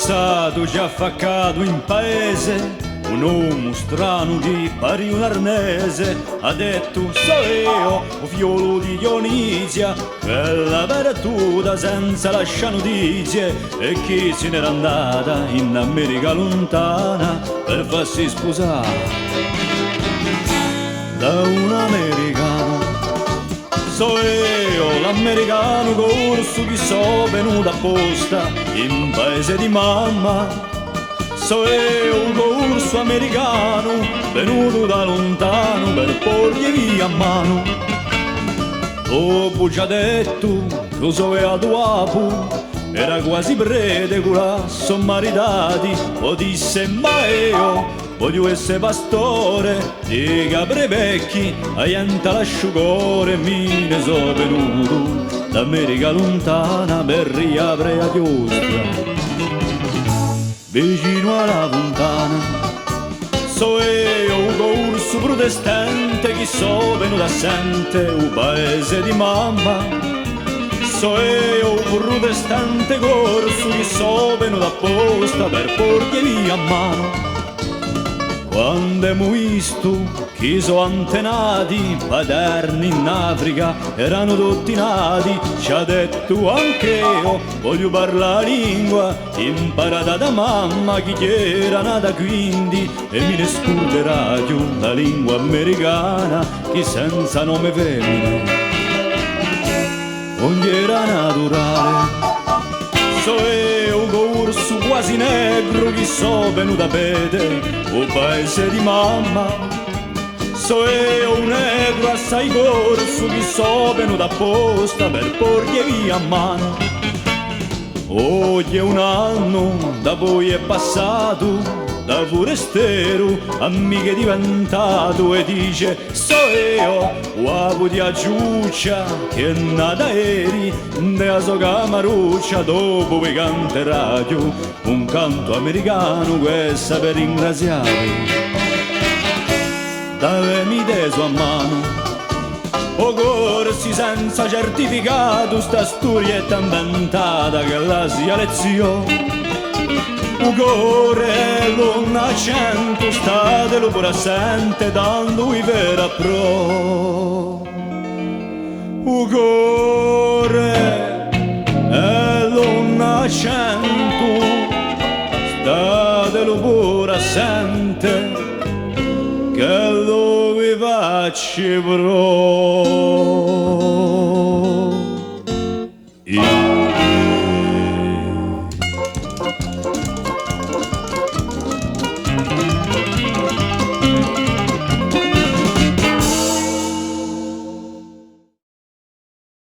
passato già faccato in paese un uomo strano che pari un arnese ha detto so io, o fiolo di Dionisia, quella vertuta senza lasciare notizie e chi se n'era andata in America lontana per farsi sposare da un americano. So io l'americano corso che so venuto apposta in paese di mamma. So io un corso americano venuto da lontano per porgli via a mano. Dopo già detto che so io a dopo era quasi prete con la sommaritati o disse ma io voglio essere pastore di capre vecchi aienta l'asciugore mi ne so venuto d'America lontana per riapre a chiostra vicino alla fontana. So io un corso protestante che so venuto assente un paese di mamma. So io un protestante corso che so venuto apposta per porgli via a mano. Quando abbiamo visto che sono antenati paterni in Africa erano tutti nati, ci ha detto anche io voglio parlare lingua imparata da mamma che era nata quindi e mi ne scorderà più la lingua americana che senza nome femmina ogni era naturale. So io un corso quasi negro che so venuto a vedere un paese di mamma. So io un negro assai corso che so venuto apposta per porgli via a mano. Oggi è un anno da voi è passato da forestiero amico è diventato e dice so io uovo di aggiuccia che è nata eri della sua camaruccia dopo vi canta radio un canto americano questa per ringraziare davemi teso a mano o corsi senza certificato sta storietta inventata che la sia lezione. Un cuore non accento statelo pure assente dando i vera pro. Un cuore non accento statelo pure assente che lo vi faccio pro.